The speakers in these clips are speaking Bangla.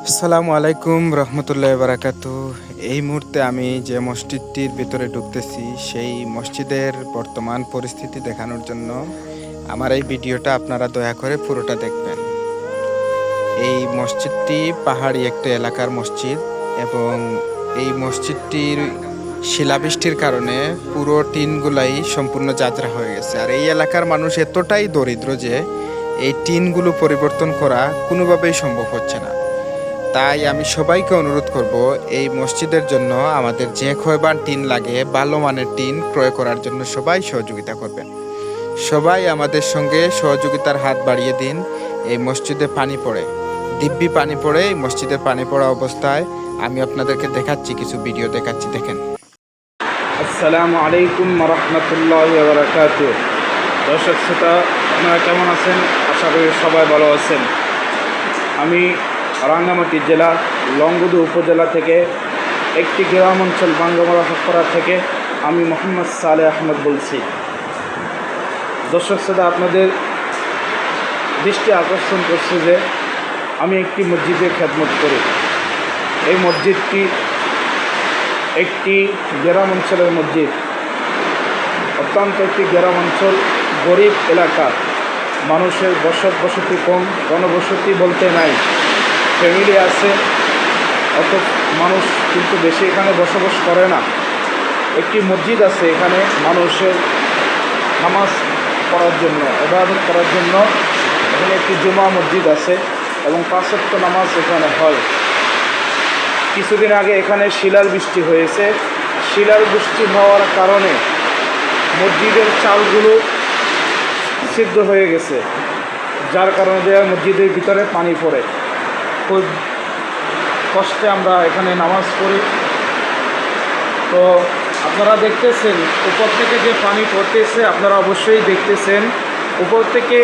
আসসালামু আলাইকুম রহমতুল্লাহ বারাকাতু। এই মুহূর্তে আমি যে মসজিদটির ভিতরে ঢুকতেছি সেই মসজিদের বর্তমান পরিস্থিতি দেখানোর জন্য আমার এই ভিডিওটা আপনারা দয়া করে পুরোটা দেখবেন। এই মসজিদটি পাহাড়ি একটা এলাকার মসজিদ এবং এই মসজিদটির শিলাবৃষ্টির কারণে পুরো টিনগুলাই সম্পূর্ণ যাত্রা হয়ে গেছে। আর এই এলাকার মানুষ এতটাই দরিদ্র যে এই টিনগুলো পরিবর্তন করা কোনোভাবেই সম্ভব হচ্ছে না। তাই আমি সবাইকে অনুরোধ করব এই মসজিদের জন্য আমাদের যে ক্ষয়বান টিন লাগে ভালো মানের টিন ক্রয় করার জন্য সবাই সহযোগিতা করবেন। সবাই আমাদের সঙ্গে সহযোগিতার হাত বাড়িয়ে দিন। এই মসজিদে পানি পড়ে, দিব্যি পানি পড়ে। এই মসজিদের পানি পড়া অবস্থায় আমি আপনাদেরকে দেখাচ্ছি, কিছু ভিডিও দেখাচ্ছি, দেখেন। আসসালামু আলাইকুম রহমতুল্লাহি ওয়া বারাকাতুহু। দর্শক শ্রোতা, আপনারা কেমন আছেন? আশা করি সবাই ভালো আছেন। আমি রাঙ্গামাটি জেলা লংগদু উপজেলা থেকে একটি গ্রাম অঞ্চল বাঙ্গামারা হকপাড়া থেকে আমি মোহাম্মদ সালেহ আহমদ বলছি। দর্শক শ্রোতা, আপনাদের দৃষ্টি আকর্ষণ করছে যে আমি একটি মসজিদে খেদমত করি। এই মসজিদটি একটি গ্রাম অঞ্চলের মসজিদ, অত্যন্ত একটি গ্রাম অঞ্চল, গরিব এলাকা, মানুষের বসতি কম, জনবসতি বলতে নাই, ফ্যামিলি আছে, অত মানুষ কিন্তু বেশি এখানে বসবাস করে না। একটি মসজিদ আছে এখানে মানুষের নামাজ পড়ার জন্য, ইবাদত করার জন্য। এখানে একটি জুমা মসজিদ আছে এবং 5 ওয়াক্ত নামাজ এখানে হয়। কিছুদিন আগে এখানে শিলার বৃষ্টি হয়েছে। শিলার বৃষ্টি হওয়ার কারণে মসজিদের চালগুলো সিদ্ধ হয়ে গেছে, যার কারণে মসজিদের ভিতরে পানি পড়ে। খুব কষ্টে আমরা এখানে নামাজ পড়ি। তো আপনারা দেখতেছেন উপর থেকে যে পানি পড়তেছে, আপনারা অবশ্যই দেখতেছেন উপর থেকে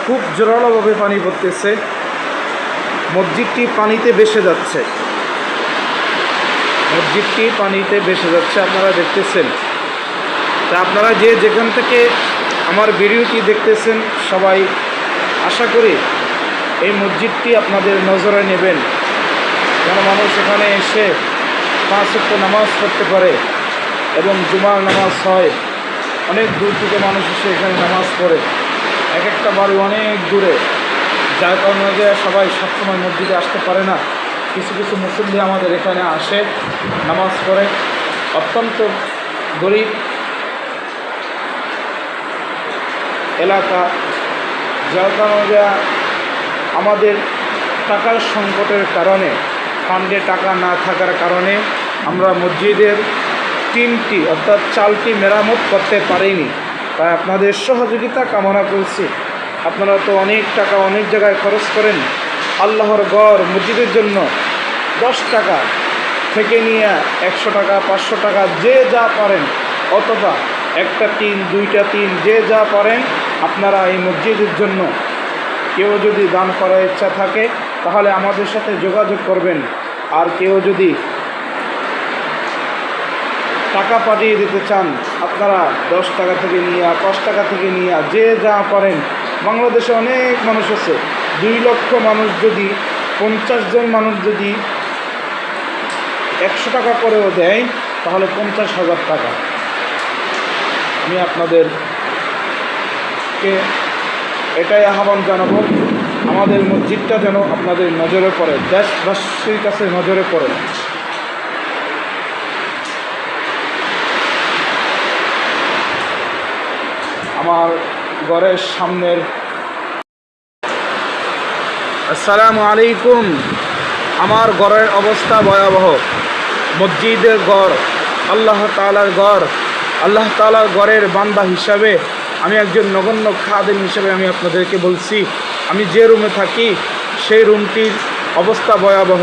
খুব জোরালোভাবে পানি পড়তেছে। মসজিদটি পানিতে ভেসে যাচ্ছে, মসজিদটি পানিতে ভেসে যাচ্ছে, আপনারা দেখতেছেন। তা আপনারা যে যেখান থেকে আমার ভিডিওটি দেখতেছেন সবাই আশা করি এই মসজিদটি আপনাদের নজরে নেবেন, যেন মানুষ এখানে এসে 5 ওয়াক্ত নামাজ পড়তে পারে এবং জুমার নামাজ হয়। অনেক দূর থেকে মানুষ এসে এখানে নামাজ পড়ে, এক একটা বাড়ি অনেক দূরে, যার কারণে সবাই সবসময় মসজিদে আসতে পারে না। কিছু কিছু মুসল্লি আমাদের এখানে আসে, নামাজ পড়ে। অত্যন্ত গরিব এলাকা, যার কারণে আমাদের টাকার সংকটের কারণে, ফান্ডে টাকা না থাকার কারণে আমরা মসজিদের টিনটি অর্থাৎ চালটি মেরামত করতে পারিনি। তাই আপনাদের সহযোগিতা কামনা করছি। আপনারা তো অনেক টাকা অনেক জায়গায় খরচ করেন। আল্লাহর ঘর মসজিদের জন্য 10 টাকা থেকে নিয়ে 100 টাকা 500 টাকা যে যা পারেন, অথবা একটা টিন 2টা টিন যে যা পারেন আপনারা এই মসজিদের জন্য কেউ যদি দান করার ইচ্ছা থাকে তাহলে আমাদের সাথে যোগাযোগ করবেন। আর কেউ যদি টাকা পাঠিয়ে দিতে চান, আপনারা 10 টাকা থেকে নিয়ে 5 টাকা থেকে নিয়ে যে যা পারেন। বাংলাদেশে অনেক মানুষ আছে, 2 লক্ষ মানুষ যদি 50 জন মানুষ যদি 100 টাকা করেও দেয় তাহলে 50,000 টাকা। আমি আপনাদেরকে এটাই আহ্বান জানাবো, আমাদের মসজিদটা যেন আপনাদের নজরে পড়ে, দেশবাসীর কাছে নজরে পড়ে। আমার ঘরের সামনের, আসসালামু আলাইকুম, আমার ঘরের অবস্থা ভয়াবহ। মসজিদের ঘর, আল্লাহ তাআলার ঘর, আল্লাহ তাআলার ঘরের বান্দা হিসাবে আমি একজন নগণ্য খাদেম হিসাবে আমি আপনাদেরকে বলছি, আমি যে রুমে থাকি সেই রুমটির অবস্থা ভয়াবহ।